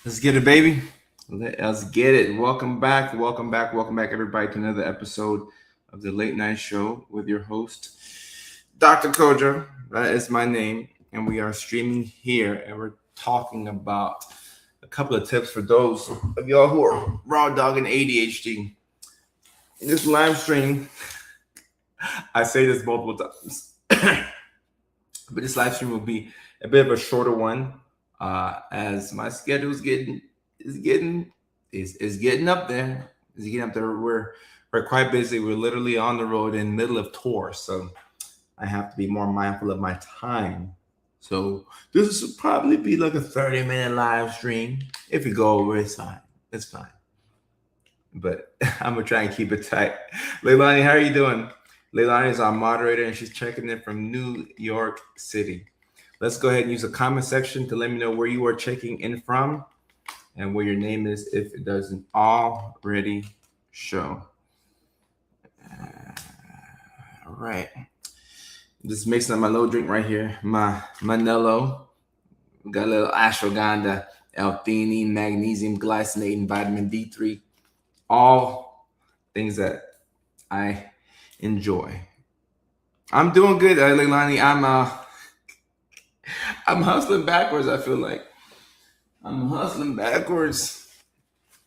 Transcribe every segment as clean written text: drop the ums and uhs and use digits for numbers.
Let's get it, baby. Let us get it. Welcome back, everybody, to another episode of the Late Night Show with your host, Dr. Kojo. That is my name, and we are streaming here, and we're talking about a couple of tips for those of y'all who are raw dogging ADHD. In this live stream, I say this multiple times, but this live stream will be a bit of a shorter one, as my schedule is getting is getting up there. Is getting up there. We're quite busy. We're literally on the road in the middle of tour, so I have to be more mindful of my time. So this will probably be like a 30-minute live stream. If we go over, it's fine. It's fine. But I'm gonna try and keep it tight. Leilani, how are you doing? Leilani is our moderator, and she's checking in from New York City. Let's go ahead and use the comment section to let me know where you are checking in from and where your name is if it doesn't already show. All right. Just mixing up my little drink right here. My Manello. Got a little ashwagandha, L-theanine, magnesium, glycinate, and vitamin D3. All things that I enjoy. I'm doing good, Leilani. I'm hustling backwards. I feel like I'm hustling backwards.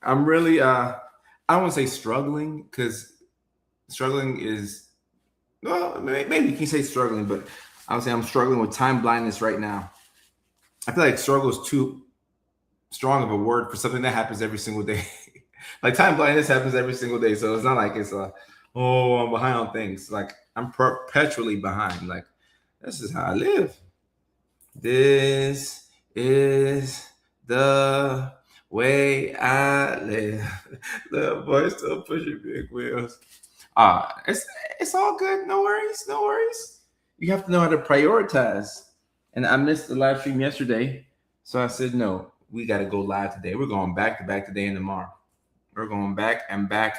I'm really I don't want to say struggling, because struggling is, well, maybe you can say struggling, but I would say I'm struggling with time blindness right now. I feel like struggle is too strong of a word for something that happens every single day. Like time blindness happens every single day, so it's not like it's oh, I'm behind on things. Like I'm perpetually behind. Like this is how I live. This is the way I live. The boy still pushing big wheels. It's all good. No worries. No worries. You have to know how to prioritize. And I missed the live stream yesterday, so I said no. We got to go live today. We're going back to back today and tomorrow. We're going back and back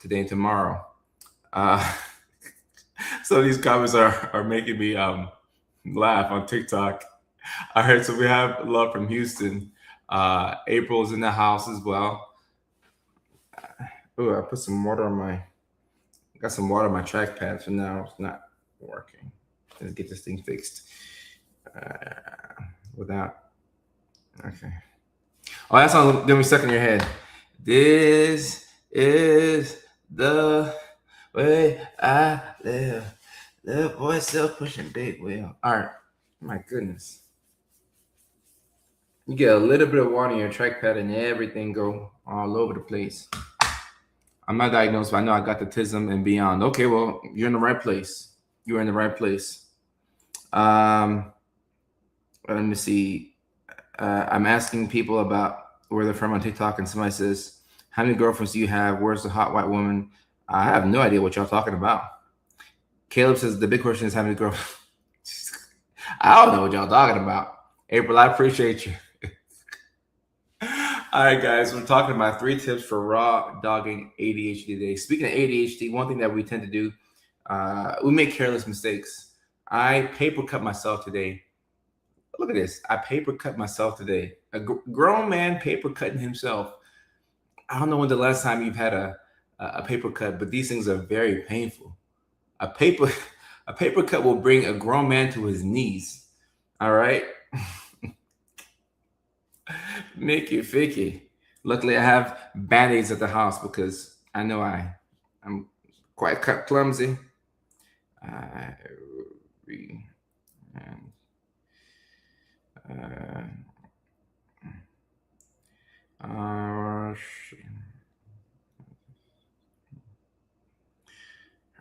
today and tomorrow. So these comments are making me laugh on TikTok. All right, so we have love from Houston. April's in the house as well. Oh, I put some water on my. Got some water on my trackpad, so now it's not working. Let's get this thing fixed. Without. Okay. Oh, that song gonna be stuck in your head. This is the way I live. The boy still pushing big wheel. All right. My goodness. You get a little bit of water in your trackpad and everything go all over the place. I'm not diagnosed, but I know I got the autism and beyond. Okay, well, you're in the right place. You're in the right place. Let me see. I'm asking people about where they're from on TikTok, and somebody says, how many girlfriends do you have? Where's the hot white woman? I have no idea what y'all talking about. Caleb says, the big question is how many girlfriends? I don't know what y'all talking about. April, I appreciate you. All right, guys, we're talking about 3 tips for raw dogging ADHD today. Speaking of ADHD, one thing that we tend to do, we make careless mistakes. I paper cut myself today. Look at this. I paper cut myself today. A grown man paper cutting himself. I don't know when the last time you've had a paper cut, but these things are very painful. A paper cut will bring a grown man to his knees. All right. Mickey Ficky. Luckily, I have band-aids at the house because I know I'm quite clumsy. All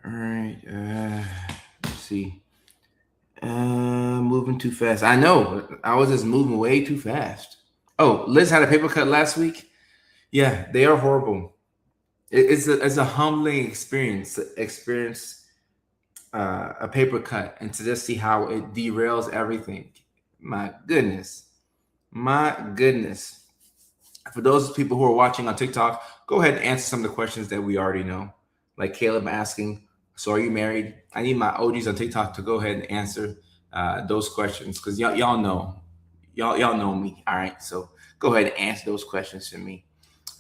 right. Let's see. Moving too fast. I know. I was just moving way too fast. Oh, Liz had a paper cut last week. Yeah, they are horrible. It's a humbling experience to experience a paper cut and to just see how it derails everything. My goodness. My goodness. For those people who are watching on TikTok, go ahead and answer some of the questions that we already know. Like Caleb asking, so are you married? I need my OGs on TikTok to go ahead and answer those questions because y'all know me. All right, so go ahead and answer those questions for me.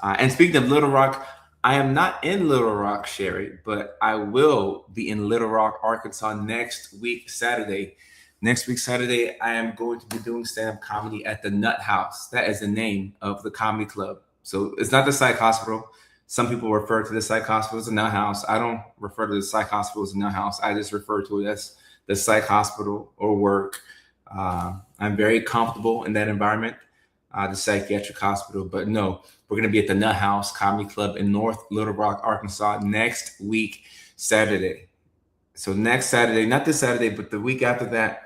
And speaking of Little Rock, I am not in Little Rock, Sherry, but I will be in Little Rock, Arkansas next week, Saturday. Next week, Saturday, I am going to be doing stand-up comedy at the Nut House. That is the name of the comedy club. So it's not the Psych Hospital. Some people refer to the Psych Hospital as a Nut House. I don't refer to the Psych Hospital as a Nut House. I just refer to it as the Psych Hospital or work. I'm very comfortable in that environment, the psychiatric hospital. But no, we're going to be at the Nut House Comedy Club in North Little Rock, Arkansas next week, Saturday. So next Saturday, not this Saturday, but the week after that,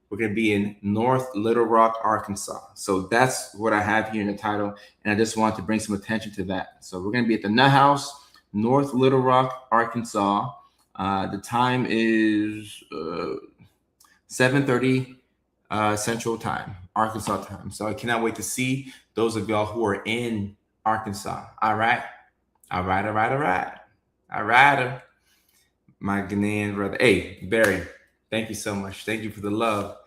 we're going to be in North Little Rock, Arkansas. So that's what I have here in the title. And I just want to bring some attention to that. So we're going to be at the Nut House, North Little Rock, Arkansas. The time is 7:30 Central Time, Arkansas time. So I cannot wait to see those of y'all who are in Arkansas. All right. All right. All right. All right. All right. My Ghanaian brother. Hey, Barry, thank you so much. Thank you for the love.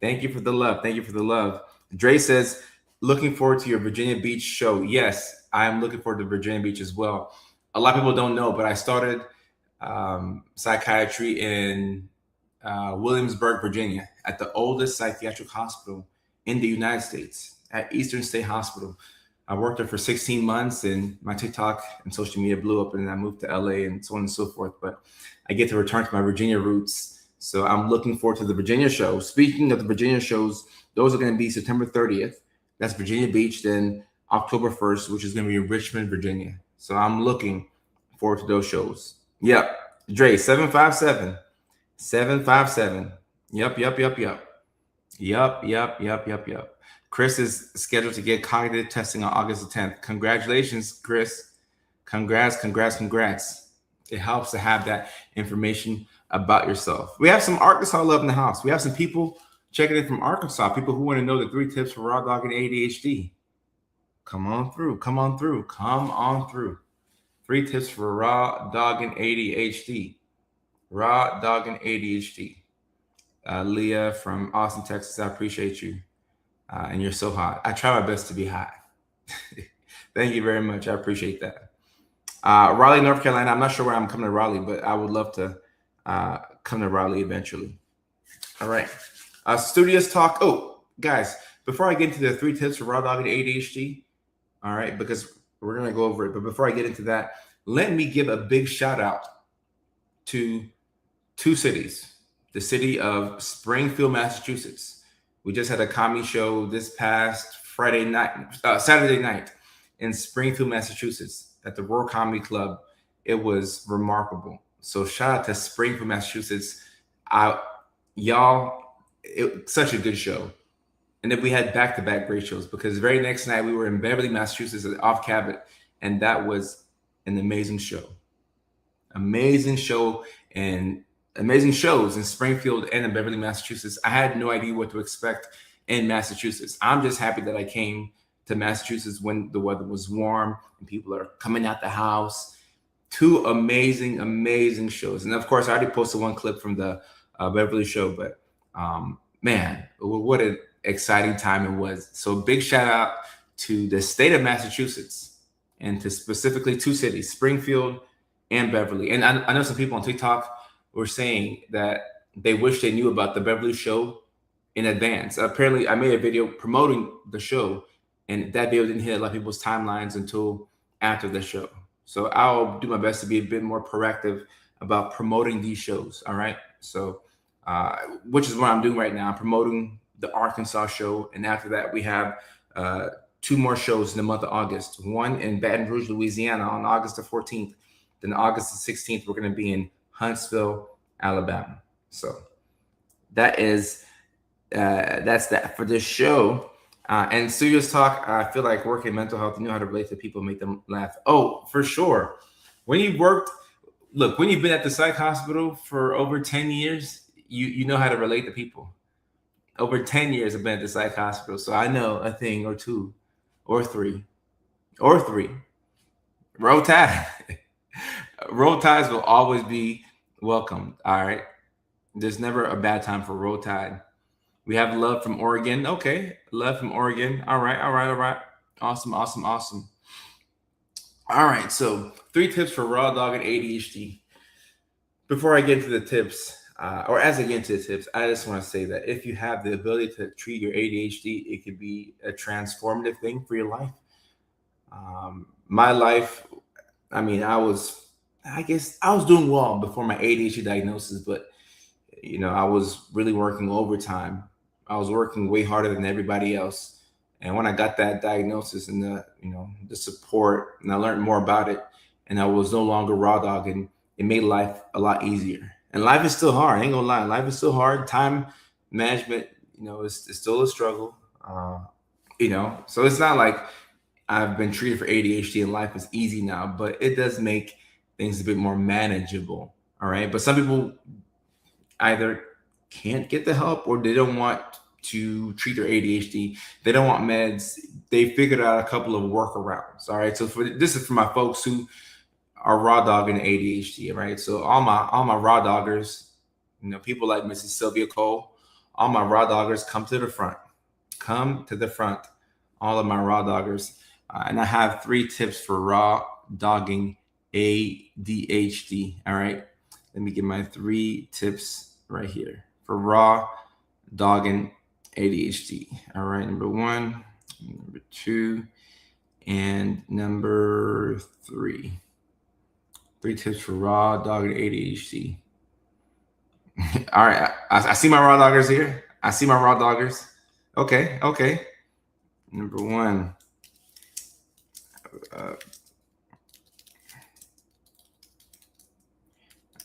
Thank you for the love. Thank you for the love. Dre says, looking forward to your Virginia Beach show. Yes, I am looking forward to Virginia Beach as well. A lot of people don't know, but I started psychiatry in Williamsburg, Virginia, at the oldest psychiatric hospital in the United States, at Eastern State Hospital. I worked there for 16 months and my TikTok and social media blew up, and then I moved to LA and so on and so forth. But I get to return to my Virginia roots. So I'm looking forward to the Virginia show. Speaking of the Virginia shows, those are going to be September 30th. That's Virginia Beach. Then October 1st, which is going to be in Richmond, Virginia. So I'm looking forward to those shows. Yep. Dre, 757. 757. Yep. Chris is scheduled to get cognitive testing on August the 10th. Congratulations, Chris. Congrats. It helps to have that information about yourself. We have some Arkansas love in the house. We have some people checking in from Arkansas, people who want to know the 3 tips for Rawdogging ADHD. Come on through. 3 tips for Rawdogging ADHD. Rawdogging ADHD. Leah from Austin, Texas, I appreciate you. And you're so hot. I try my best to be hot. Thank you very much. I appreciate that. Raleigh, North Carolina. I'm not sure when I'm coming to Raleigh, but I would love to come to Raleigh eventually. All right. Studios talk. Oh, guys, before I get into the 3 tips for Rawdogging ADHD, all right, because we're going to go over it. But before I get into that, let me give a big shout out to 2 cities. The city of Springfield, Massachusetts. We just had a comedy show this past Saturday night in Springfield, Massachusetts at the Roar Comedy Club. It was remarkable. So shout out to Springfield, Massachusetts. Such a good show. And then we had back-to-back great shows because the very next night we were in Beverly, Massachusetts at Off Cabot, and that was an amazing show. Amazing show and amazing shows in Springfield and in Beverly, Massachusetts. I had no idea what to expect in Massachusetts. I'm just happy that I came to Massachusetts when the weather was warm and people are coming out the house. 2 amazing shows. And of course, I already posted 1 clip from the Beverly show, but man, what an exciting time it was. So big shout out to the state of Massachusetts and to specifically 2 cities, Springfield and Beverly. And I know some people on TikTok were saying that they wish they knew about the Beverly show in advance. Apparently, I made a video promoting the show, and that video didn't hit a lot of people's timelines until after the show. So I'll do my best to be a bit more proactive about promoting these shows. All right. So, which is what I'm doing right now. I'm promoting the Arkansas show. And after that, we have 2 more shows in the month of August. One in Baton Rouge, Louisiana on August the 14th. Then August the 16th, we're going to be in Huntsville, Alabama. So that's that for this show. And Studios Talk, I feel like working mental health, you know how to relate to people, make them laugh. Oh, for sure. When you've been at the psych hospital for over 10 years, you know how to relate to people. Over 10 years I've been at the psych hospital, so I know a thing or 2 or 3 or 3. Roll Tide. Roll Tides will always be welcome. All right. There's never a bad time for Roll Tide. We have love from Oregon. Okay. Love from Oregon. All right. Awesome, awesome, awesome. All right, so 3 tips for raw dog and ADHD. Before I get into the tips, or as I get into the tips, I just want to say that if you have the ability to treat your ADHD, it could be a transformative thing for your life. My life, I mean, I guess I was doing well before my ADHD diagnosis, but I was really working overtime. I was working way harder than everybody else. And when I got that diagnosis and the support, and I learned more about it, and I was no longer raw dogging, it made life a lot easier. And life is still hard. I ain't gonna lie, life is still hard. Time management, is still a struggle. So it's not like I've been treated for ADHD and life is easy now, but it does make things a bit more manageable. All right. But some people either can't get the help or they don't want to treat their ADHD. They don't want meds. They figured out a couple of workarounds. All right. So this is for my folks who are raw dogging ADHD. Right. So all my raw doggers, people like Mrs. Sylvia Cole, all my raw doggers, come to the front. Come to the front. All of my raw doggers. And I have 3 tips for raw dogging ADHD. All right. Let me get my 3 tips right here for raw dogging ADHD. All right. Number 1, number 2, and number 3. 3 tips for raw dogging ADHD. All right. I see my raw doggers here. I see my raw doggers. Okay. Number 1. All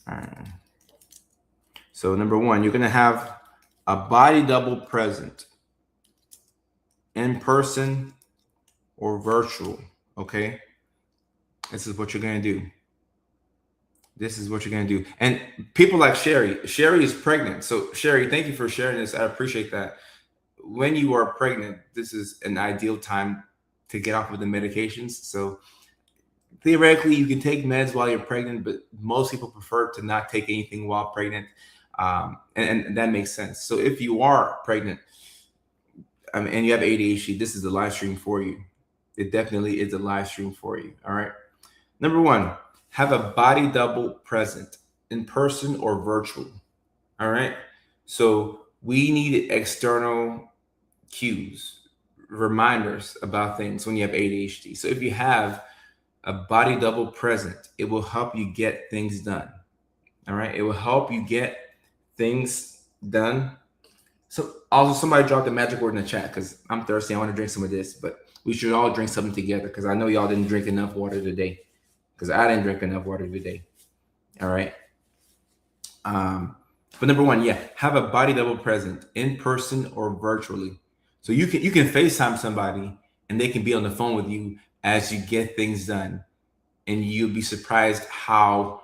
right. So number 1, you're going to have a body double present, in person or virtual. Okay. This is what you're going to do. This is what you're going to do. And people like Sherry. Sherry is pregnant. So Sherry, thank you for sharing this. I appreciate that. When you are pregnant, this is an ideal time to get off of the medications. So theoretically, you can take meds while you're pregnant, but most people prefer to not take anything while pregnant. And that makes sense. So if you are pregnant, and you have ADHD, this is the live stream for you. It definitely is a live stream for you. All right. Number 1, have a body double present, in person or virtual. All right. So we need external cues, reminders about things when you have ADHD. So if you have a body double present, it will help you get things done. All right. It will help you get things done. So also somebody dropped the magic word in the chat because I'm thirsty. I want to drink some of this, but we should all drink something together because I know y'all didn't drink enough water today because I didn't drink enough water today. All right. But number 1, have a body double present, in person or virtually. So you can FaceTime somebody and they can be on the phone with you as you get things done. And you'll be surprised how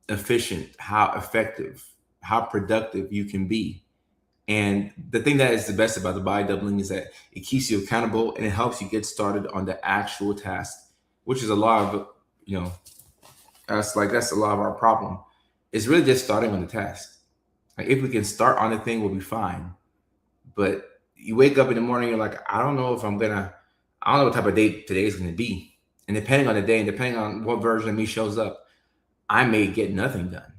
efficient, how effective, how productive you can be. And the thing that is the best about the body doubling is that it keeps you accountable and it helps you get started on the actual task, which is a lot of, that's a lot of our problem. It's really just starting on the task. Like if we can start on the thing, we'll be fine. But you wake up in the morning, you're like, I don't know what type of day today is going to be. And depending on the day and depending on what version of me shows up, I may get nothing done.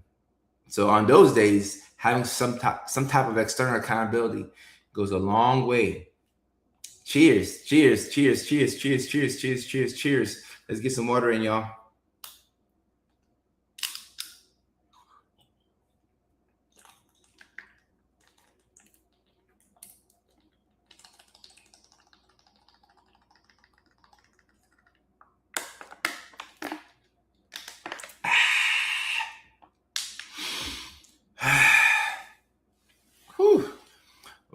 So on those days, having some type of external accountability goes a long way. Cheers. Let's get some water in, y'all.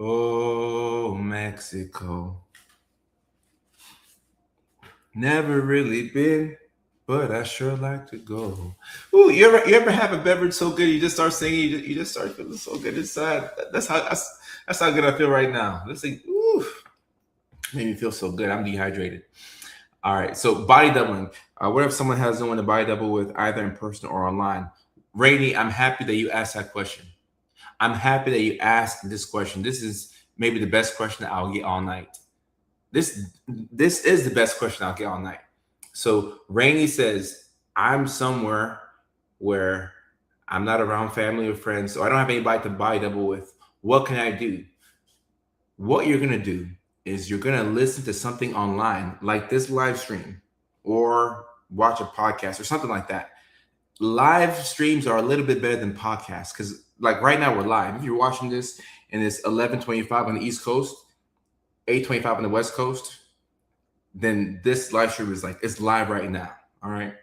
Oh, Mexico. Never really been, but I sure like to go. Ooh, you ever have a beverage so good you just start singing, you just start feeling so good inside. That's how good I feel right now. Let's see. Ooh, made me feel so good. I'm dehydrated. All right. So body doubling. What if someone has no one to body double with, either in person or online? Rainey, I'm happy that you asked that question. I'm happy that you asked this question. This is maybe the best question that I'll get all night. This is the best question I'll get all night. So Rainey says, I'm somewhere where I'm not around family or friends, so I don't have anybody to body double with. What can I do? What you're gonna do is you're gonna listen to something online like this live stream or watch a podcast or something like that. Live streams are a little bit better than podcasts because like right now we're live. If you're watching this and it's 11:25 on the East Coast, 8:25 on the West Coast, then this live stream is like it's live right now. All right.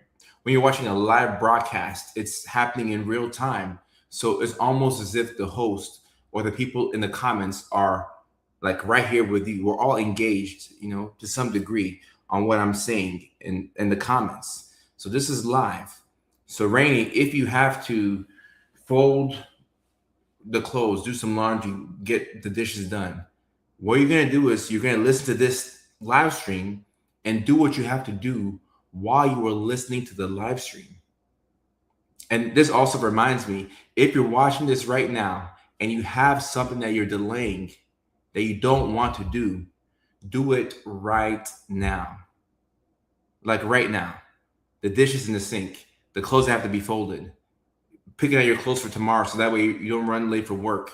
When you're watching a live broadcast, it's happening in real time. So it's almost as if the host or the people in the comments are like right here with you. We're all engaged, to some degree on what I'm saying in the comments. So this is live. So Rainey, if you have to fold the clothes, do some laundry, get the dishes done, what you're going to do is you're going to listen to this live stream and do what you have to do while you are listening to the live stream. And this also reminds me, if you're watching this right now and you have something that you're delaying that you don't want to do it right now. Like right now. The dishes in the sink, the clothes have to be folded. Picking out your clothes for tomorrow so that way you don't run late for work.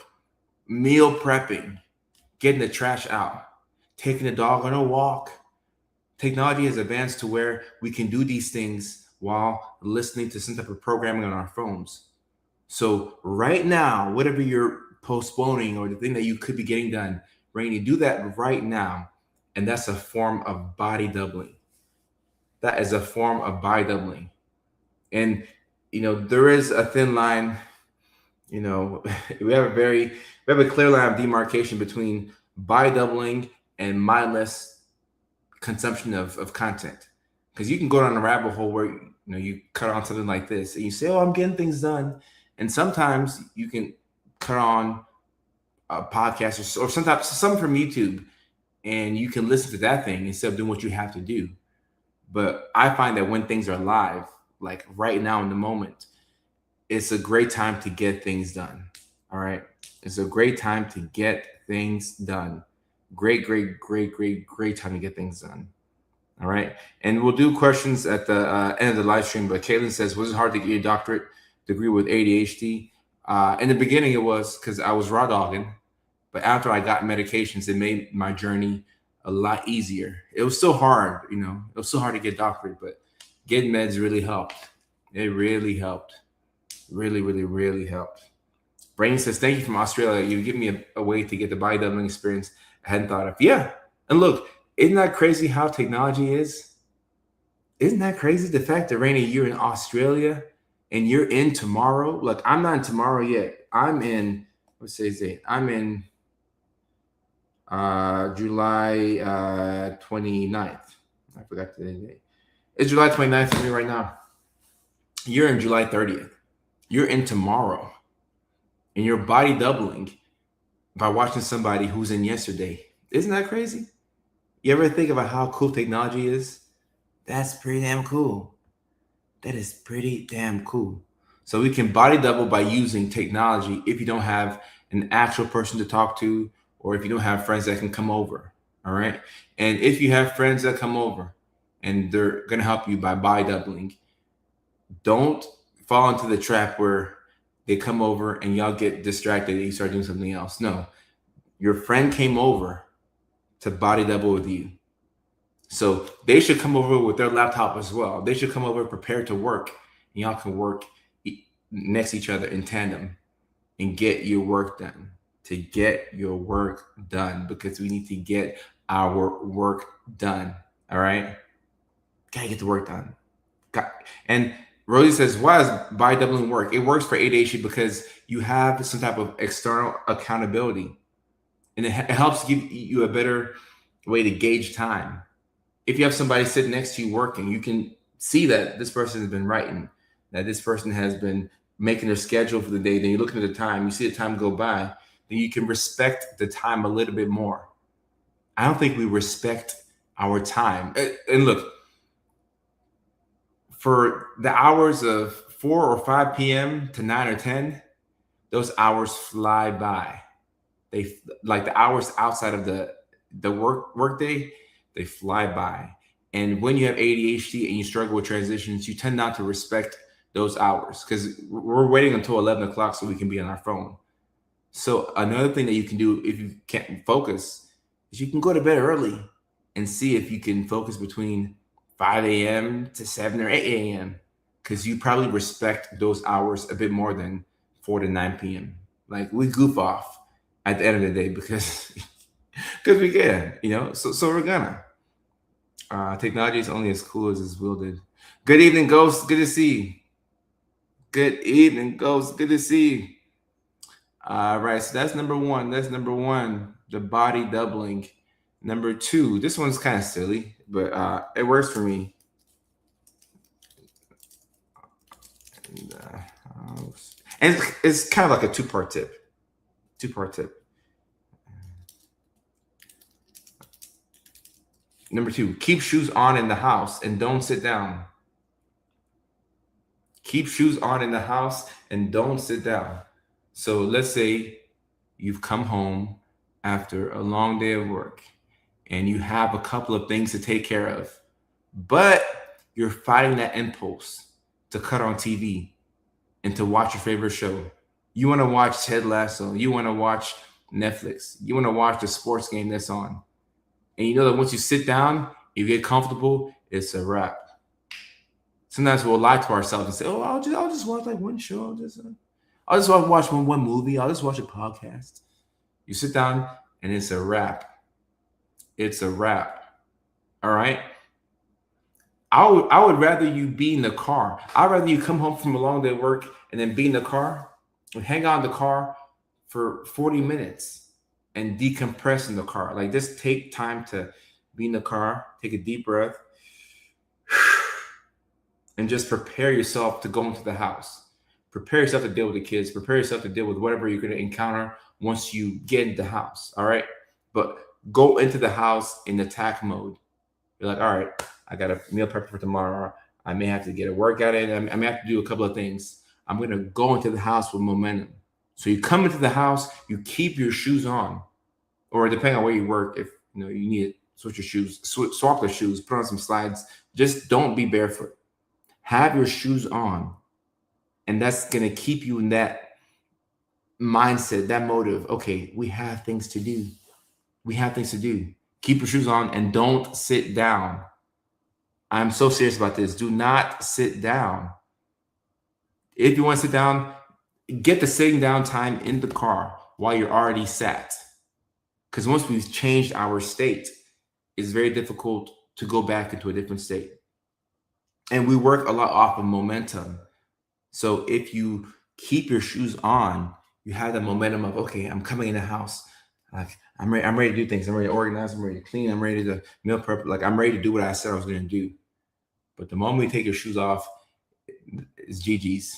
Meal prepping, getting the trash out, taking the dog on a walk. Technology has advanced to where we can do these things while listening to some type of programming on our phones. So right now, whatever you're postponing or the thing that you could be getting done, Rainy, do that right now. And that's a form of body doubling. That is a form of body doubling. And, there is a thin line, we have a clear line of demarcation between body doubling and mindless consumption of content. Because you can go down a rabbit hole where, you cut on something like this and you say, oh, I'm getting things done. And sometimes you can cut on a podcast or something from YouTube and you can listen to that thing instead of doing what you have to do. But I find that when things are live, like right now in the moment, it's a great time to get things done. All right. It's a great time to get things done. Great time to get things done. All right. And we'll do questions at the end of the live stream. But Caitlin says, was it hard to get your doctorate degree with ADHD? In the beginning, it was because I was raw dogging. But after I got medications, it made my journey a lot easier. It was still hard, it was still hard to get doctorate, but getting meds really helped. It really helped. Really helped. Brain says, thank you from Australia. You give me a way to get the body doubling experience I hadn't thought of. Yeah. And look, isn't that crazy how technology is? Isn't that crazy? The fact that, Rainy, you're in Australia and you're in tomorrow. Look, I'm not in tomorrow yet. I'm in, what's today's date? I'm in July 29th. I forgot today's date. It's July 29th for me right now. You're in July 30th. You're in tomorrow. And you're body doubling by watching somebody who's in yesterday. Isn't that crazy? You ever think about how cool technology is? That's pretty damn cool. That is pretty damn cool. So we can body double by using technology if you don't have an actual person to talk to, or if you don't have friends that can come over. All right. And if you have friends that come over and they're going to help you by body doubling, don't fall into the trap where they come over and y'all get distracted and you start doing something else. No, your friend came over to body double with you. So they should come over with their laptop as well. They should come over prepared to work. And y'all can work next to each other in tandem and get your work done. To get your work done, because we need to get our work done. All right. Gotta get the work done. And Rosie says, why does body doubling work? It works for ADHD because you have some type of external accountability. And it helps give you a better way to gauge time. If you have somebody sitting next to you working, you can see that this person has been writing, that this person has been making their schedule for the day. Then you're looking at the time, you see the time go by, then you can respect the time a little bit more. I don't think we respect our time. And look, for the hours of 4 or 5 p.m. to 9 or 10, those hours fly by. They like the hours outside of the work day, They fly by. And when you have ADHD and you struggle with transitions, you tend not to respect those hours because we're waiting until 11 o'clock so we can be on our phone. So another thing that you can do if you can't focus is you can go to bed early and see if you can focus between 5 a.m. to 7 or 8 a.m. because you probably respect those hours a bit more than 4 to 9 p.m. Like we goof off at the end of the day because we can, so we're gonna. Technology is only as cool as it's wielded. Good evening, Ghost. Good to see you. Good evening, Ghost. Good to see you. All right, so that's number one. The body doubling. Number two, this one's kind of silly, but it works for me. And it's kind of like a two-part tip. Number two, keep shoes on in the house and don't sit down. Keep shoes on in the house and don't sit down. So let's say you've come home after a long day of work and you have a couple of things to take care of, but you're fighting that impulse to cut on TV and to watch your favorite show. You want to watch Ted Lasso. You want to watch Netflix. You want to watch the sports game that's on. And you know that once you sit down, you get comfortable, it's a wrap. Sometimes we'll lie to ourselves and say, "Oh, I'll just watch like one show. I'll just watch one movie. I'll just watch a podcast." You sit down and it's a wrap. It's a wrap. All right. I would rather you be in the car. I'd rather you come home from a long day of work and then be in the car and hang out in the car for 40 minutes and decompress in the car. Like just take time to be in the car, take a deep breath, and just prepare yourself to go into the house. Prepare yourself to deal with the kids. Prepare yourself to deal with whatever you're going to encounter once you get into the house. All right. But go into the house in attack mode. You're like, all right, I got a meal prep for tomorrow. I may have to get a workout in. I may have to do a couple of things. I'm going to go into the house with momentum. So you come into the house, you keep your shoes on, or depending on where you work, if you need to switch your shoes, swap the shoes, put on some slides. Just don't be barefoot. Have your shoes on, and that's going to keep you in that mindset, that motive. Okay, we have things to do. Keep your shoes on and don't sit down. I'm so serious about this. Do not sit down. If you want to sit down, get the sitting down time in the car while you're already sat. Because once we've changed our state, it's very difficult to go back into a different state. And we work a lot off of momentum. So if you keep your shoes on, you have the momentum of, okay, I'm coming in the house. Like I'm ready to do things. I'm ready to organize. I'm ready to clean. I'm ready to meal prep. Like I'm ready to do what I said I was going to do. But the moment you take your shoes off, it's GG's.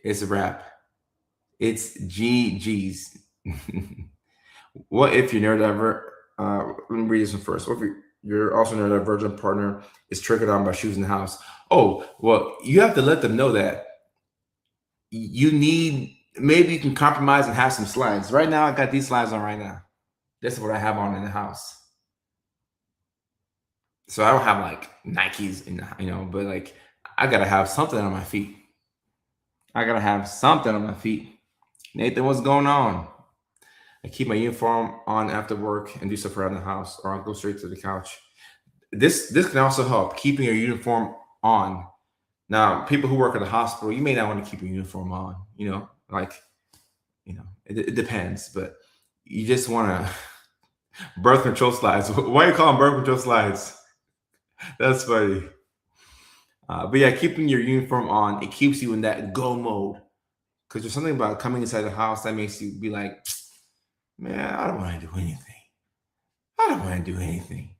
It's a wrap. It's GG's. What if your neurodivergent? Let me read this one first. What if you're also neurodivergent partner is triggered on by shoes in the house? Oh, well, you have to let them know that maybe you can compromise and have some slides. Right now, I got these slides on right now. This is what I have on in the house. So I don't have like Nikes but like I gotta have something on my feet. Nathan, what's going on? I keep my uniform on after work and do stuff around the house, or I'll go straight to the couch. This can also help keeping your uniform on. Now, people who work at the hospital, you may not want to keep your uniform on. It depends, but you just want to birth control slides. Why do you call them birth control slides? That's funny. But yeah, keeping your uniform on, it keeps you in that go mode. Because there's something about coming inside the house that makes you be like, man, I don't want to do anything.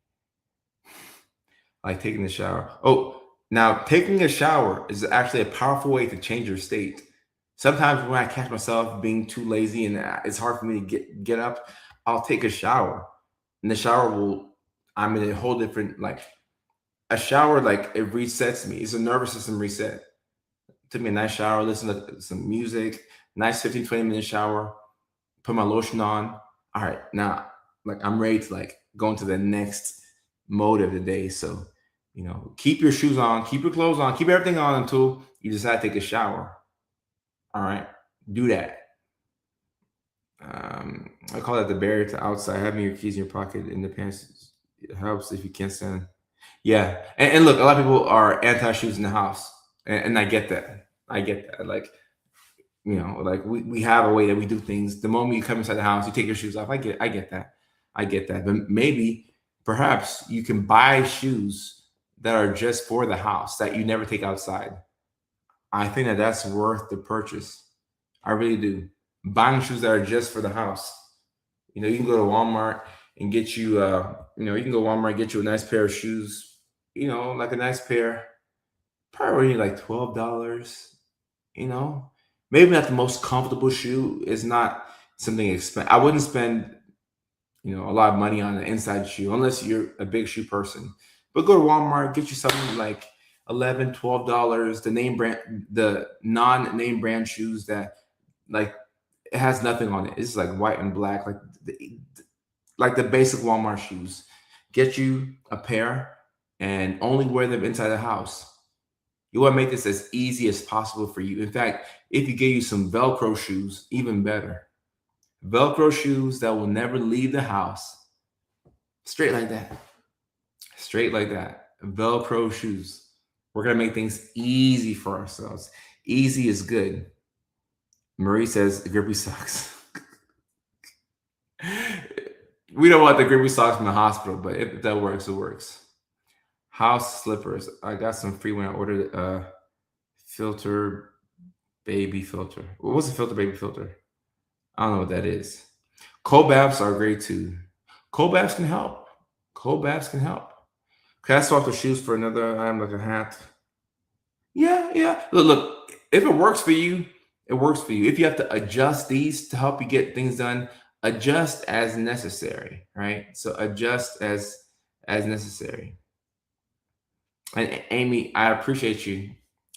Like taking a shower. Oh, now taking a shower is actually a powerful way to change your state. Sometimes when I catch myself being too lazy and it's hard for me to get up, I'll take a shower. And the shower I'm in a whole different, a shower, it resets me. It's a nervous system reset. Took me a nice shower, listen to some music, nice 15, 20-minute shower, put my lotion on. All right, now, I'm ready to, go into the next motive today. So, keep your shoes on, keep your clothes on, keep everything on until you decide to take a shower. All right, do that. I call that the barrier to outside. Having your keys in your pocket in the pants, it helps if you can't stand. Yeah, and look, a lot of people are anti shoes in the house, and I get that. I get that. Like, like we have a way that we do things. The moment you come inside the house, you take your shoes off. I get that. I get that. But maybe, perhaps, you can buy shoes that are just for the house that you never take outside. I think that that's worth the purchase. I really do. Buying shoes that are just for the house. You can go to Walmart and get you, you can go to Walmart and get you a nice pair of shoes. Like a nice pair, probably like $12. You know, maybe not the most comfortable shoe. It's not something expensive. I wouldn't spend, a lot of money on an inside shoe unless you're a big shoe person. But go to Walmart, get you something like $11, $12. The non-name brand shoes that, like, it has nothing on it. It's like white and black, like the basic Walmart shoes. Get you a pair and only wear them inside the house. You want to make this as easy as possible for you. In fact, if you get you some Velcro shoes, even better. Velcro shoes that will never leave the house. Straight like that. Straight like that. Velcro shoes. We're going to make things easy for ourselves. Easy is good. Marie says grippy socks. We don't want the grippy socks from the hospital, but if that works, it works. House slippers. I got some free when I ordered filter baby filter. What's a filter baby filter? I don't know what that is. Cold baths are great too. Cold baths can help. Cold baths can help. Can I swap the shoes for another item like a hat? Yeah. Look. If it works for you, it works for you. If you have to adjust these to help you get things done, adjust as necessary, right? So adjust as necessary. And Amy, I appreciate you.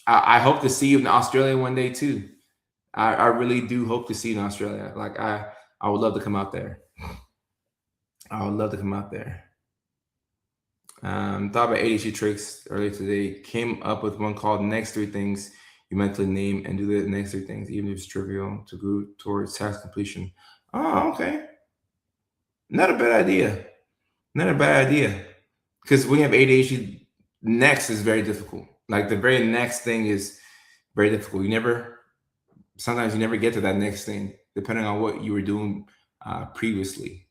I hope to see you in Australia one day too. I really do hope to see you in Australia. Like I would love to come out there. I would love to come out there. Thought about ADHD tricks earlier today. Came up with one called "Next 3 Things You Mentally Name and Do the Next 3 Things, even if it's trivial, to go towards task completion." Oh, okay. Not a bad idea. Not a bad idea. Because when you have ADHD, next is very difficult. Like the very next thing is very difficult. Sometimes you never get to that next thing, depending on what you were doing previously.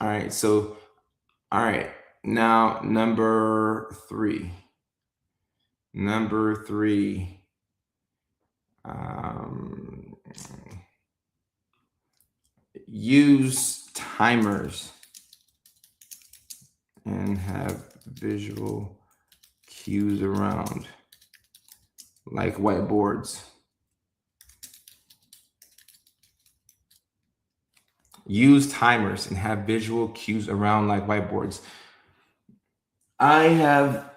All right. Now, number 3. Use timers and have visual cues around, like whiteboards. Use timers and have visual cues around like whiteboards. I have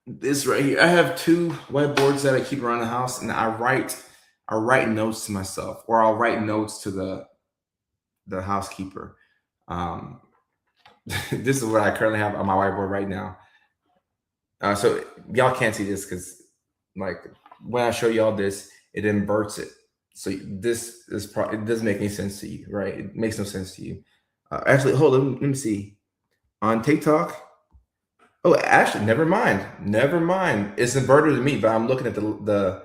this right here. I have 2 whiteboards that I keep around the house, and I write notes to myself, or I'll write notes to the housekeeper. This is what I currently have on my whiteboard right now. So y'all can't see this because, like, when I show y'all this, it inverts it. So this is probably, it doesn't make any sense to you, right? It makes no sense to you. Actually, hold on. Let me see. On TikTok. Oh, actually, never mind. It's inverted to me, but I'm looking at the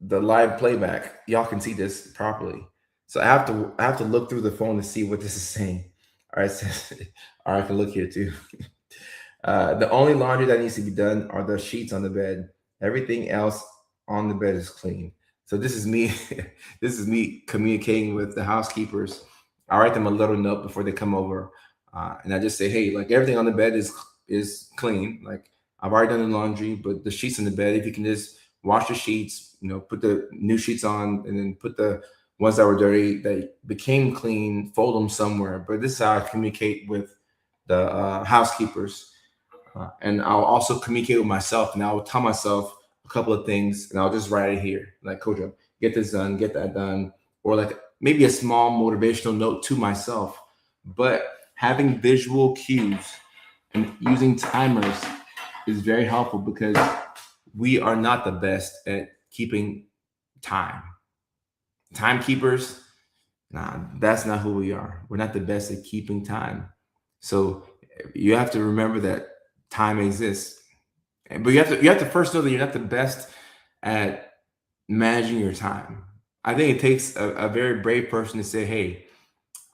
live playback. Y'all can see this properly. So I have to look through the phone to see what this is saying. All right, I can look here too. The only laundry that needs to be done are the sheets on the bed. Everything else on the bed is clean. So this is me. This is me communicating with the housekeepers. I write them a little note before they come over, and I just say, "Hey, like, everything on the bed is clean. Like, I've already done the laundry, but the sheets on the bed, if you can just wash the sheets, put the new sheets on, and then put the ones that were dirty, that became clean, fold them somewhere." But this is how I communicate with the housekeepers. And I'll also communicate with myself, and I'll tell myself a couple of things, and I'll just write it here. Like, Kojo, get this done, get that done. Or like maybe a small motivational note to myself. But having visual cues and using timers is very helpful because we are not the best at keeping time. Timekeepers, nah, that's not who we are. We're not the best at keeping time. So you have to remember that time exists. But you have to first know that you're not the best at managing your time. I think it takes a very brave person to say, hey,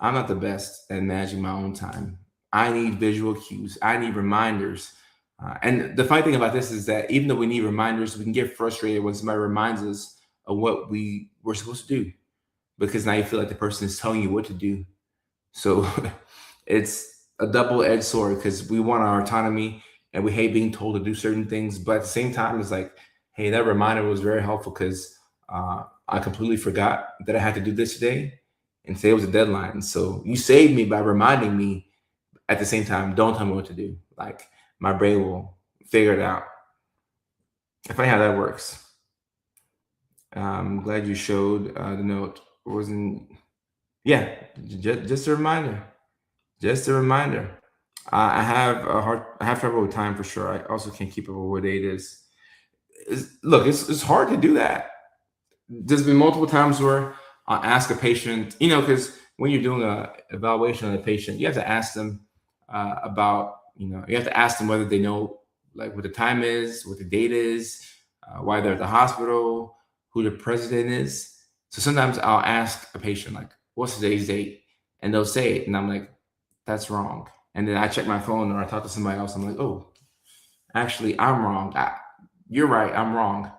I'm not the best at managing my own time. I need visual cues. I need reminders. And the funny thing about this is that even though we need reminders, we can get frustrated when somebody reminds us of what we were supposed to do because now you feel like the person is telling you what to do. So it's a double-edged sword because we want our autonomy and we hate being told to do certain things. But at the same time, it's like, hey, that reminder was very helpful because I completely forgot that I had to do this today. And today was a deadline. So you saved me by reminding me. At the same time, don't tell me what to do. Like my brain will figure it out. Funny how that works. I'm glad you showed the note. It wasn't. Yeah, just a reminder. Just a reminder. I have trouble with time for sure. I also can't keep up with what day it is. Look, it's hard to do that. There's been multiple times where I'll ask a patient, because when you're doing a evaluation on a patient, you have to ask them about, you have to ask them whether they know like what the time is, what the date is, why they're at the hospital, who the president is. So sometimes I'll ask a patient like, "What's today's date?" And they'll say it, and I'm like, "That's wrong." And then I check my phone or I talk to somebody else. I'm like, "Oh, actually, I'm wrong. You're right. I'm wrong.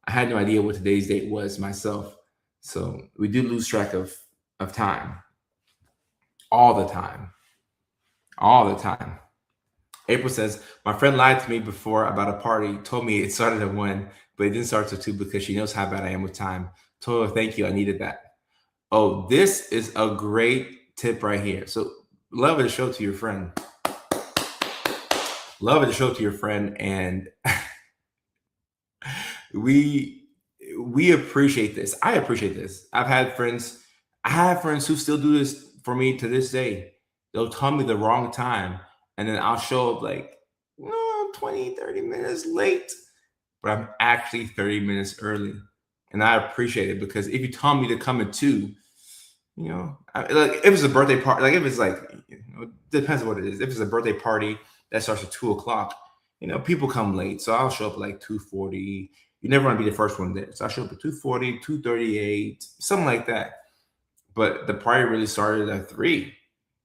I had no idea what today's date was myself." So we do lose track of time all the time, all the time. April says, my friend lied to me before about a party, told me it started at 1, but it didn't start till 2 because she knows how bad I am with time. Told her, thank you, I needed that. Oh, this is a great tip right here. So love it to show to your friend. Love it to show to your friend. And we appreciate this. I appreciate this. I have friends who still do this for me to this day. They'll tell me the wrong time, and then I'll show up like 20, 30 minutes late, but I'm actually 30 minutes early. And I appreciate it because if you tell me to come at 2, like if it's a birthday party, like if it's like, it depends on what it is. If it's a birthday party that starts at 2:00, people come late. So I'll show up like 2:40. You never want to be the first one there. So I show up at 2:40, 2:38, something like that. But the party really started at 3,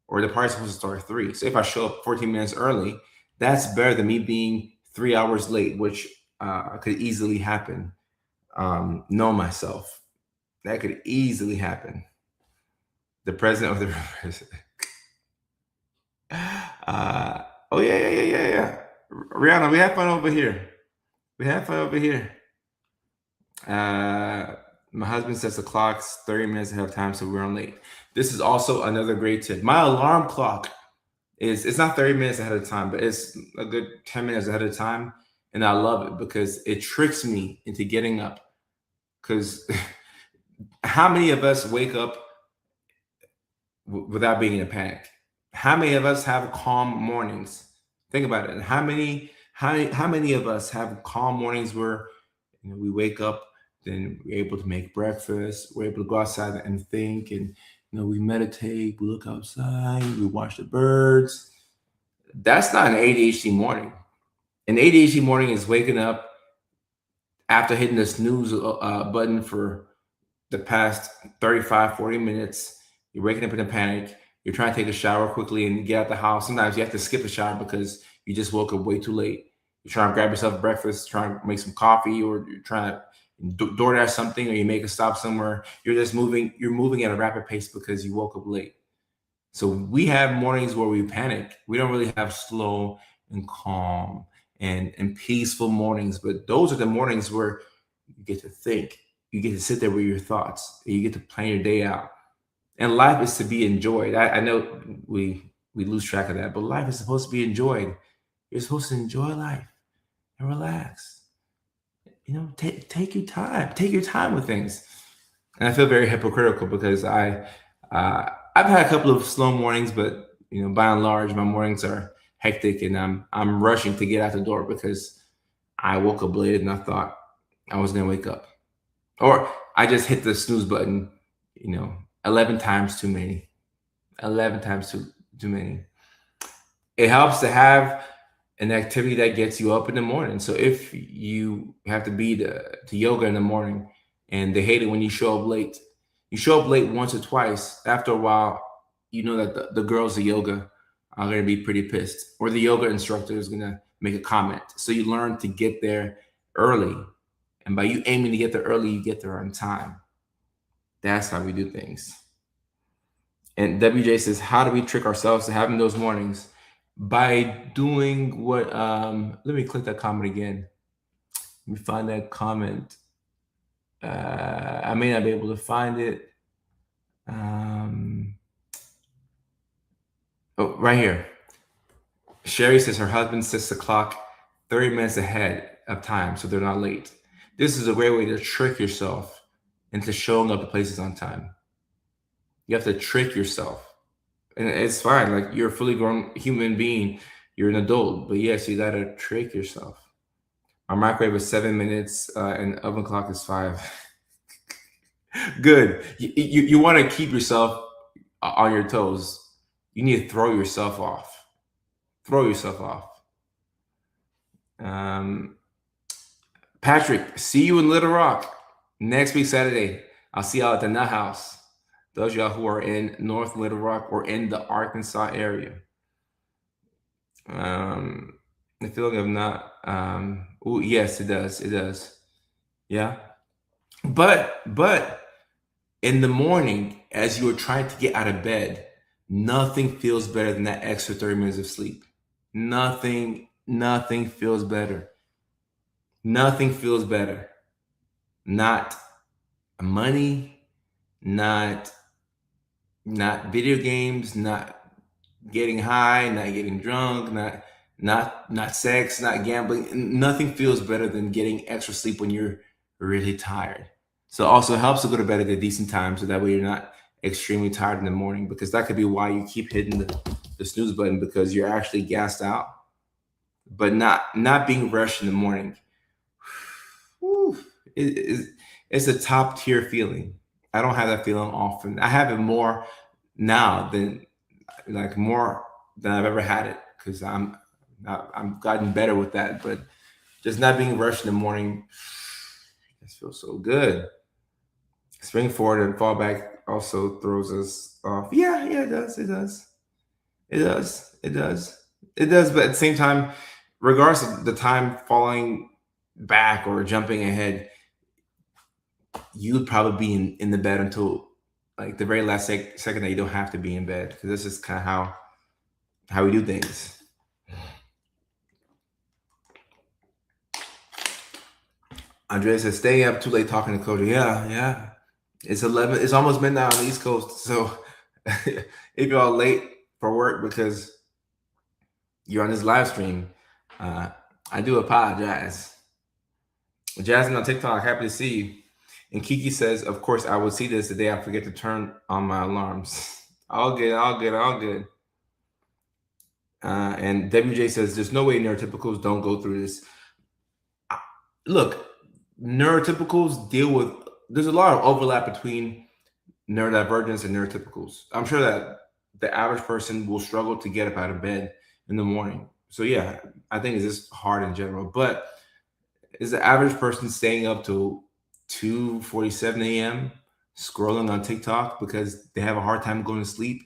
or the party's supposed to start at 3. So if I show up 14 minutes early, that's better than me being 3 hours late, which could easily happen. Know myself. That could easily happen. The president of the oh yeah. Rihanna, we have fun over here. My husband sets the clocks 30 minutes ahead of time, so we're on late. This is also another great tip. My alarm clock it's not 30 minutes ahead of time, but it's a good 10 minutes ahead of time. And I love it because it tricks me into getting up. Because how many of us wake up without being in a panic? How many of us have calm mornings? Think about it. How many of us have calm mornings where we wake up, then we're able to make breakfast, we're able to go outside and think, and we meditate, we look outside, we watch the birds. That's not an ADHD morning. An ADHD morning is waking up after hitting the snooze button for the past 35, 40 minutes. You're waking up in a panic. You're trying to take a shower quickly and get out the house. Sometimes you have to skip a shower because you just woke up way too late. You're trying to grab yourself breakfast, trying to make some coffee, or you're trying to DoorDash something, or you make a stop somewhere. You're just moving. You're moving at a rapid pace because you woke up late. So we have mornings where we panic. We don't really have slow and calm and peaceful mornings, but those are the mornings where you get to think. You get to sit there with your thoughts. And you get to plan your day out. And life is to be enjoyed. I know we lose track of that, but life is supposed to be enjoyed. You're supposed to enjoy life and relax. Take your time. Take your time with things. And I feel very hypocritical because I've had a couple of slow mornings, but by and large, my mornings are hectic, and I'm rushing to get out the door because I woke up late and I thought I was gonna wake up, or I just hit the snooze button, 11 times too many, 11 times too many. It helps to have an activity that gets you up in the morning. So if you have to be to yoga in the morning, and they hate it when you show up late once or twice. After a while, you know that the girls of yoga are going to be pretty pissed, or the yoga instructor is going to make a comment. So you learn to get there early, and by you aiming to get there early, you get there on time. That's how we do things. And WJ says, how do we trick ourselves to having those mornings? By doing what, let me click that comment again. Let me find that comment. I may not be able to find it. Oh, right here. Sherry says her husband sets the clock 30 minutes ahead of time, so they're not late. This is a great way to trick yourself into showing up to places on time. You have to trick yourself. And it's fine. Like, you're a fully grown human being. You're an adult. But yes, you got to trick yourself. Our microwave is 7 minutes and oven clock is 5. Good. You want to keep yourself on your toes. You need to throw yourself off. Throw yourself off. Patrick, see you in Little Rock next week, Saturday. I'll see y'all at the Nut House. Those of y'all who are in North Little Rock or in the Arkansas area. I feel like I'm not. Oh, yes, it does. It does. Yeah. But in the morning, as you are trying to get out of bed, nothing feels better than that extra 30 minutes of sleep. Nothing feels better. Nothing feels better. Not money, not video games, not getting high, not getting drunk, not sex, not gambling. Nothing feels better than getting extra sleep when you're really tired. So it also helps to go to bed at a decent time, so that way you're not extremely tired in the morning, because that could be why you keep hitting the snooze button, because you're actually gassed out. But not being rushed in the morning. Whew, it's a top tier feeling. I don't have that feeling often. I have it more now than I've ever had it, because I'm gotten better with that. But just not being rushed in the morning, it feels so good. Spring forward and fall back also throws us off. Yeah, it does. But at the same time, regardless of the time falling back or jumping ahead, you would probably be in the bed until like the very last second that you don't have to be in bed, because this is kind of how we do things. Andrea says, staying up too late talking to Cody. Yeah. It's 11. It's almost midnight on the East Coast. So if you're all late for work because you're on this live stream, I do apologize. Jasmine on TikTok, happy to see you. And Kiki says, of course, I will see this the day I forget to turn on my alarms. All good. And WJ says, there's no way neurotypicals don't go through this. Look, neurotypicals there's a lot of overlap between neurodivergence and neurotypicals. I'm sure that the average person will struggle to get up out of bed in the morning. So yeah, I think it's just hard in general. But is the average person staying up till 2:47 a.m. scrolling on TikTok because they have a hard time going to sleep?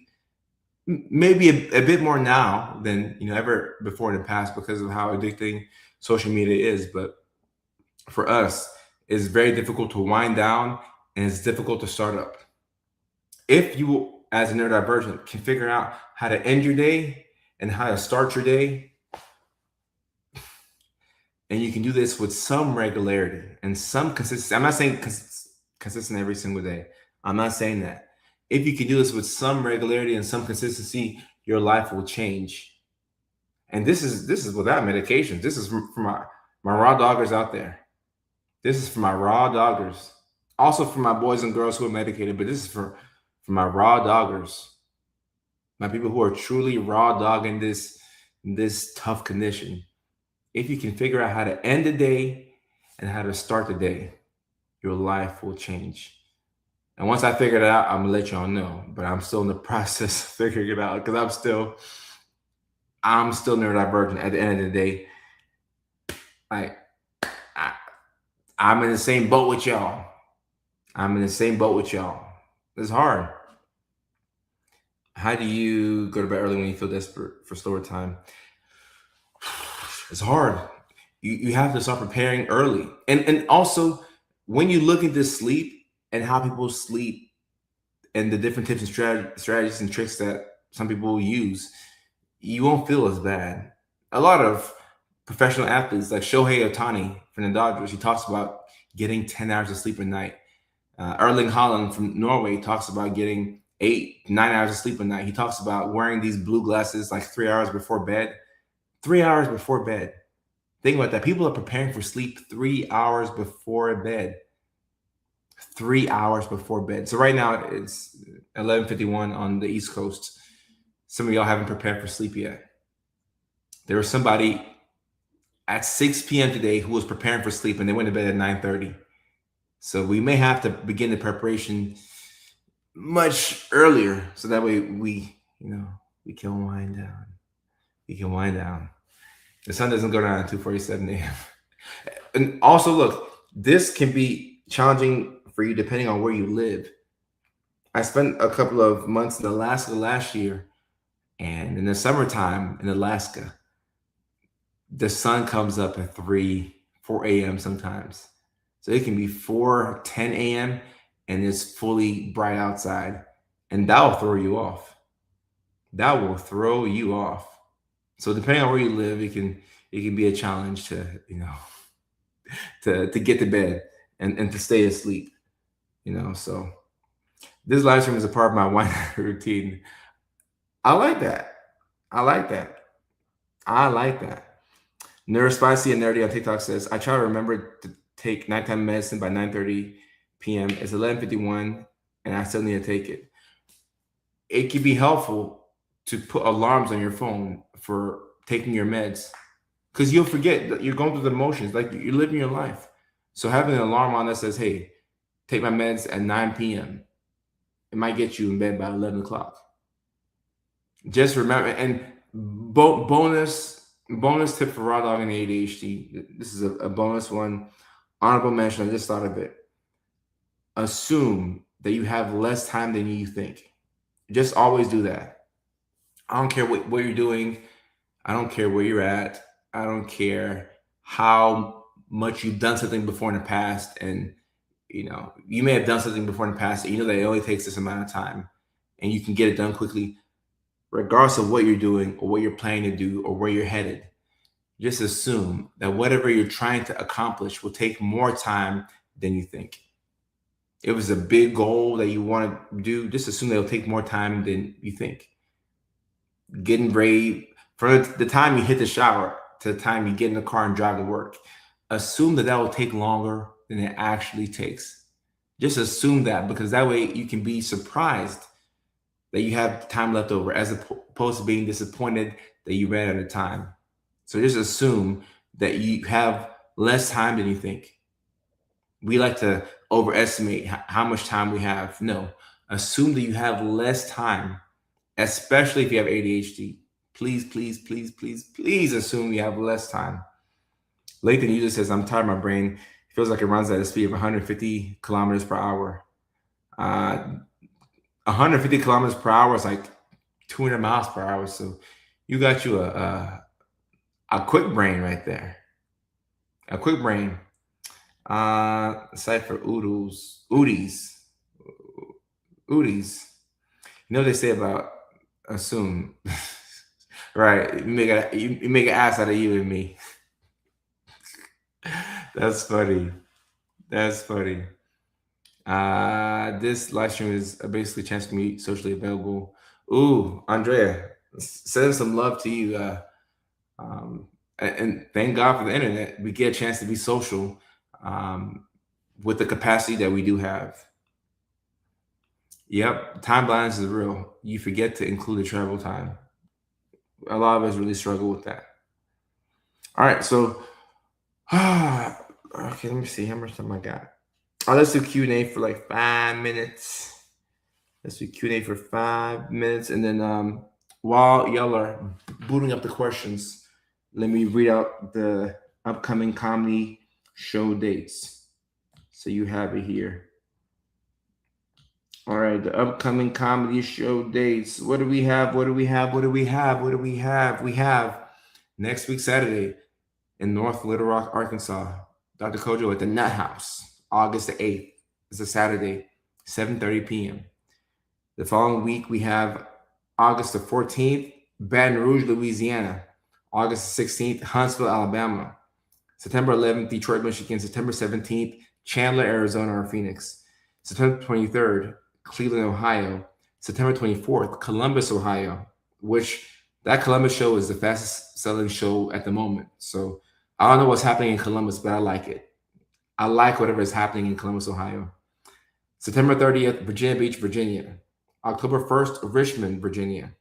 Maybe a bit more now than ever before in the past, because of how addicting social media is. But for us, it's very difficult to wind down, and it's difficult to start up. If you, as a neurodivergent, can figure out how to end your day and how to start your day, and you can do this with some regularity and some consistency. I'm not saying consistent every single day. I'm not saying that. If you can do this with some regularity and some consistency, your life will change. And this is without medication. This is for my raw doggers out there. This is for my raw doggers. Also for my boys and girls who are medicated, but this is for my raw doggers. My people who are truly raw dogging this tough condition. If you can figure out how to end the day and how to start the day, your life will change. And once I figure it out, I'm gonna let y'all know. But I'm still in the process of figuring it out because I'm still neurodivergent. At the end of the day, like I, I'm in the same boat with y'all. I'm in the same boat with y'all. It's hard. How do you go to bed early when you feel desperate for slower time? It's hard. You have to start preparing early. And also when you look into sleep and how people sleep and the different tips and strategies and tricks that some people use, you won't feel as bad. A lot of professional athletes like Shohei Ohtani from the Dodgers, he talks about getting 10 hours of sleep a night. Erling Haaland from Norway talks about getting 8, 9 hours of sleep a night. He talks about wearing these blue glasses like 3 hours before bed. 3 hours before bed. Think about that. People are preparing for sleep 3 hours before bed. 3 hours before bed. So right now it's 11:51 on the East Coast. Some of y'all haven't prepared for sleep yet. There was somebody at 6 p.m. today who was preparing for sleep and they went to bed at 9:30. So we may have to begin the preparation much earlier so that way we can wind down. We can wind down. The sun doesn't go down at 2:47 a.m. And also, look, this can be challenging for you depending on where you live. I spent a couple of months in Alaska last year, and in the summertime in Alaska, the sun comes up at 3, 4 a.m. sometimes. So it can be 4, 10 a.m. and it's fully bright outside, and that will throw you off. That will throw you off. So depending on where you live, it can be a challenge to to get to bed and to stay asleep. So this live stream is a part of my wine routine. I like that. I like that. I like that. Neurospicy and Nerdy on TikTok says, I try to remember to take nighttime medicine by 9:30 p.m. It's 11:51 and I still need to take it. It can be helpful to put alarms on your phone for taking your meds because you'll forget that you're going through the motions, like you're living your life. So having an alarm on that says, hey, take my meds at 9 p.m. It might get you in bed by 11 o'clock. Just remember, and bonus tip for Rawdogging ADHD. This is a bonus one. Honorable mention, I just thought of it. Assume that you have less time than you think. Just always do that. I don't care what you're doing. I don't care where you're at. I don't care how much you've done something before in the past. And, you may have done something before in the past and you know that it only takes this amount of time and you can get it done quickly, regardless of what you're doing or what you're planning to do or where you're headed. Just assume that whatever you're trying to accomplish will take more time than you think. If it's a big goal that you want to do, just assume that it'll take more time than you think. Getting ready, from the time you hit the shower to the time you get in the car and drive to work, assume that will take longer than it actually takes. Just assume that, because that way you can be surprised that you have time left over as opposed to being disappointed that you ran out of time. So just assume that you have less time than you think. We like to overestimate how much time we have. No, assume that you have less time, especially if you have ADHD. Please, please, please, please, please assume you have less time. Lathan user says, I'm tired of my brain. It feels like it runs at a speed of 150 kilometers per hour. 150 kilometers per hour is like 200 miles per hour. So you got you a quick brain right there. A quick brain. Site for oodles. Oodies. Oodies. You know what they say about assume. Right. You make an ass out of you and me. That's funny. That's funny. This live stream is basically a chance to meet socially available. Ooh, Andrea, send some love to you. And thank God for the internet. We get a chance to be social with the capacity that we do have. Yep, time balance is real. You forget to include the travel time. A lot of us really struggle with that. All right, so okay, let me see how much time I got. Let's do Q&A for like 5 minutes. Let's do Q&A for 5 minutes, and then while y'all are booting up the questions, let me read out the upcoming comedy show dates. So you have it here. All right, the upcoming comedy show dates. What do we have? What do we have? What do we have? What do we have? We have next week, Saturday, in North Little Rock, Arkansas, Dr. Kojo at the Nut House, August the 8th. It's a Saturday, 7:30 p.m. The following week, we have August the 14th, Baton Rouge, Louisiana. August the 16th, Huntsville, Alabama. September 11th, Detroit, Michigan. September 17th, Chandler, Arizona, or Phoenix. September 23rd, Cleveland, Ohio. September 24th, Columbus, Ohio, which that Columbus show is the fastest selling show at the moment. So I don't know what's happening in Columbus, but I like it. I like whatever is happening in Columbus, Ohio. September 30th, Virginia Beach, Virginia. October 1st, Richmond, Virginia.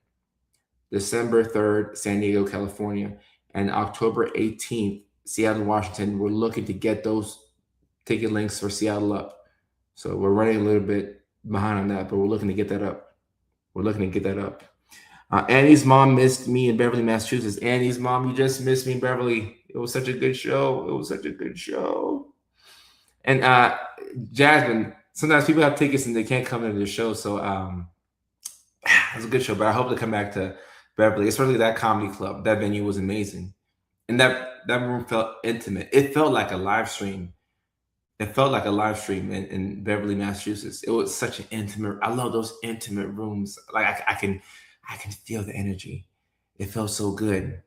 December 3rd, San Diego, California. And October 18th, Seattle, Washington. We're looking to get those ticket links for Seattle up. So we're running a little bit behind on that, but we're looking to get that up. Annie's mom missed me in Beverly, Massachusetts. Annie's mom, you just missed me in Beverly. It was such a good show. And Jasmine, sometimes people have tickets and they can't come into the show. So it was a good show, but I hope to come back to Beverly, especially that comedy club. That venue was amazing. And that room felt intimate. It felt like a live stream. In Beverly, Massachusetts. It was such an intimate. I love those intimate rooms. Like I can feel the energy. It felt so good.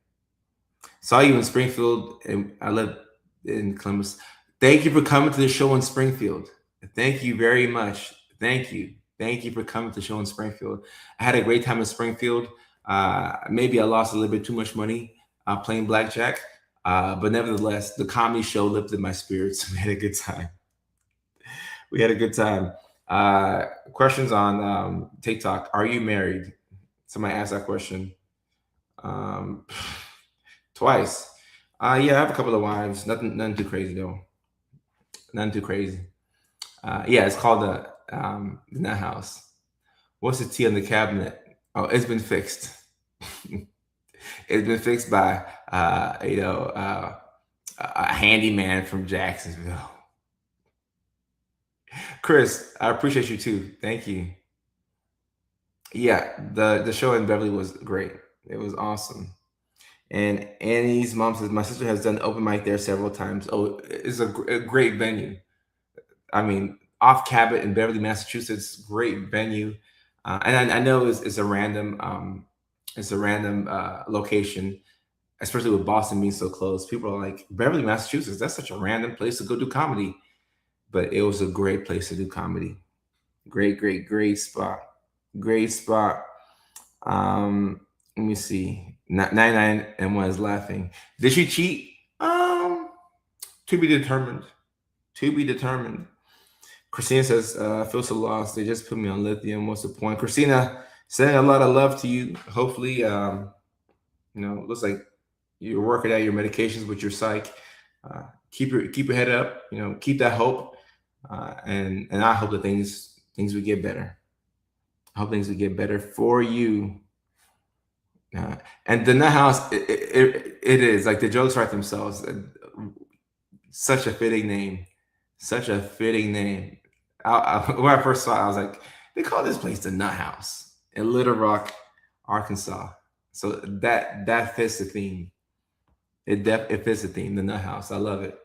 Saw you in Springfield, and I live in Columbus. Thank you for coming to the show in Springfield. Thank you very much. Thank you for coming to the show in Springfield. I had a great time in Springfield. Maybe I lost a little bit too much money playing blackjack. But nevertheless, the comedy show lifted my spirits. We had a good time. Questions on TikTok. Are you married? Somebody asked that question. Twice. Yeah, I have a couple of wives. Nothing too crazy though. Nothing too crazy. Yeah, it's called the Nut House. What's the tea on the cabinet? Oh, it's been fixed. It's been fixed by a handyman from Jacksonville. Chris, I appreciate you too. Thank you. Yeah, the show in Beverly was great. It was awesome. And Annie's mom says my sister has done open mic there several times. Oh, it's a great venue. I mean, Off Cabot in Beverly, Massachusetts, great venue. And I know it's a random location, especially with Boston being so close. People are like, Beverly, Massachusetts, that's such a random place to go do comedy. But it was a great place to do comedy. Great spot. Great spot. Let me see. 99 and 1 is laughing. Did she cheat? To be determined. Christina says, I feel so lost. They just put me on lithium. What's the point? Christina, sending a lot of love to you. Hopefully, looks like you're working out your medications with your psych. Keep your head up. Keep that hope. And I hope that things will get better. I hope things will get better for you. And the Nut House, it is like the jokes write themselves. Such a fitting name. When I first saw it, I was like, they call this place the Nut House in Little Rock, Arkansas. So that fits the theme. It fits the theme, the Nut House. I love it.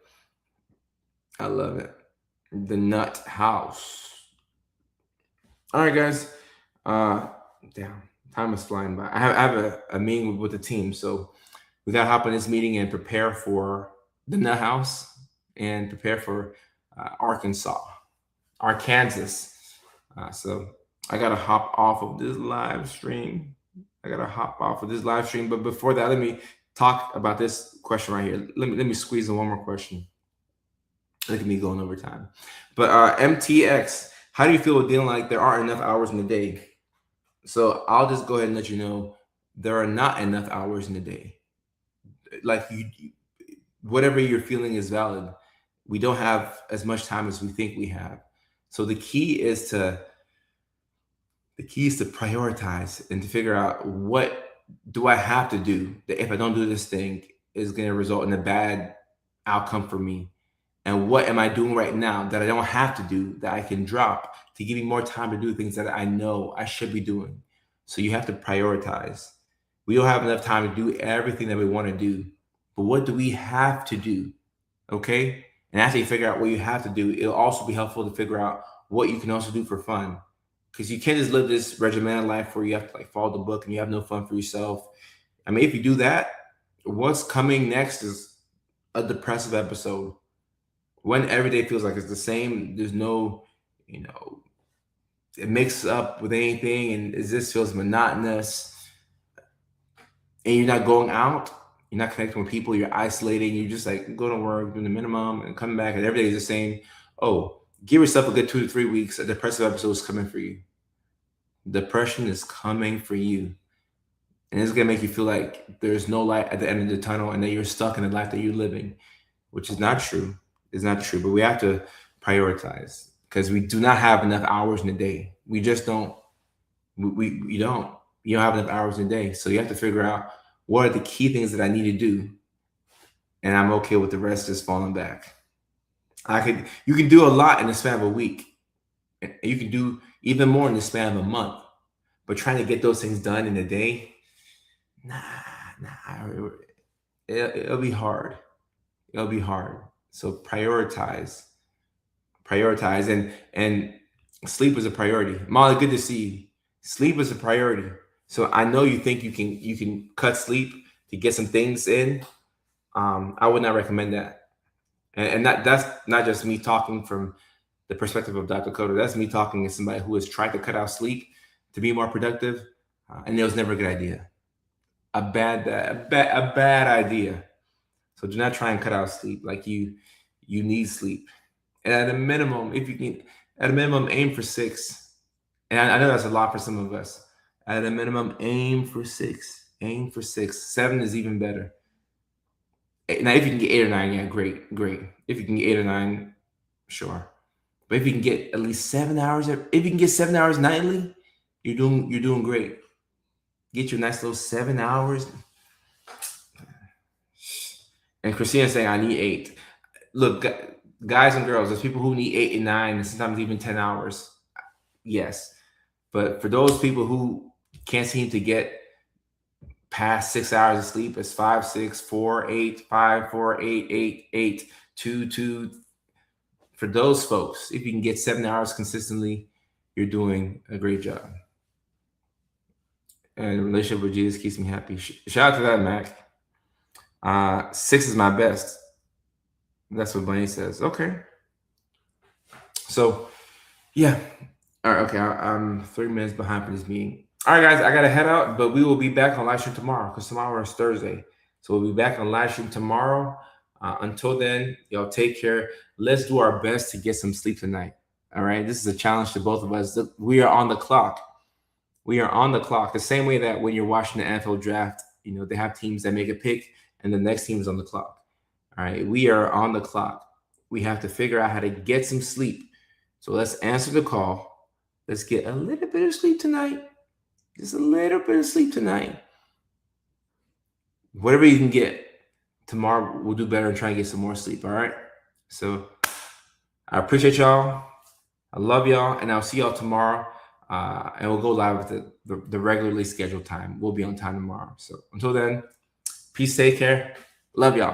The Nut House. All right, guys. Damn, time is flying by. I have a meeting with the team, so we gotta hop on this meeting and prepare for the Nut House and prepare for Arkansas. So I gotta hop off of this live stream. But before that, let me talk about this question right here. Let me squeeze in one more question. Look at me going over time. But MTX, How do you feel feeling like there aren't enough hours in the day? So I'll just go ahead and let you know there are not enough hours in the day. Like whatever you're feeling is valid. We don't have as much time as we think we have. So the key is to prioritize and to figure out what do I have to do that if I don't do this thing is going to result in a bad outcome for me. And what am I doing right now that I don't have to do that I can drop to give me more time to do things that I know I should be doing? So you have to prioritize. We don't have enough time to do everything that we want to do, but what do we have to do? Okay. And after you figure out what you have to do, it'll also be helpful to figure out what you can also do for fun. Because you can't just live this regimented life where you have to like follow the book and you have no fun for yourself. I mean, if you do that, what's coming next is a depressive episode. When every day feels like it's the same, there's no, it mixes up with anything, and it just feels monotonous. And you're not going out, you're not connecting with people, you're isolating, you're just like go to work, doing the minimum, and coming back, and every day is the same. Oh, give yourself a good 2 to 3 weeks. A depressive episode is coming for you. Depression is coming for you. And it's going to make you feel like there's no light at the end of the tunnel and that you're stuck in the life that you're living, which is not true. It's not true. But we have to prioritize because we do not have enough hours in a day. We just don't. You don't. You don't have enough hours in a day. So you have to figure out what are the key things that I need to do. And I'm okay with the rest just falling back. You can do a lot in the span of a week. And you can do even more in the span of a month. But trying to get those things done in a day, it'll be hard. It'll be hard. So prioritize, and sleep is a priority. Molly, good to see you. Sleep is a priority. So I know you think you can cut sleep to get some things in. I would not recommend that. And that's not just me talking from the perspective of Dr. Coder. That's me talking as somebody who has tried to cut out sleep to be more productive, and it was never a good idea. A bad idea. So do not try and cut out sleep. Like you need sleep, and at a minimum, if you can, at a minimum, aim for 6. And I know that's a lot for some of us. At a minimum, aim for 6. Aim for 6. 7 is even better. Now, if you can get 8 or 9, yeah, great. If you can get 8 or 9, sure. But if you can get at least 7 hours, if you can get 7 hours nightly, you're doing great. Get your nice little 7 hours. And Christina's saying, I need 8. Look, guys and girls, there's people who need 8 and 9, and sometimes even 10 hours. Yes. But for those people who can't seem to get past 6 hours of sleep, it's 5, 6, 4, 8, 5, 4, 8, 8, 8, 2, 2. For those folks, if you can get 7 hours consistently, you're doing a great job. And the relationship with Jesus keeps me happy. Shout out to that, Mac. 6 is my best. That's what Bunny says. Okay. So, yeah. All right. Okay. I'm 3 minutes behind for this meeting. All right, guys. I got to head out, but we will be back on live stream tomorrow because tomorrow is Thursday. So we'll be back on live stream tomorrow. Until then, y'all take care. Let's do our best to get some sleep tonight. All right. This is a challenge to both of us. We are on the clock. We are on the clock. The same way that when you're watching the NFL draft, they have teams that make a pick and the next team is on the clock. All right. We are on the clock. We have to figure out how to get some sleep. So let's answer the call. Let's get a little bit of sleep tonight. Just a little bit of sleep tonight. Whatever you can get. Tomorrow we'll do better and try and get some more sleep. All right. So I appreciate y'all. I love y'all. And I'll see y'all tomorrow. And we'll go live with the regularly scheduled time. We'll be on time tomorrow. So until then, peace, take care. Love y'all.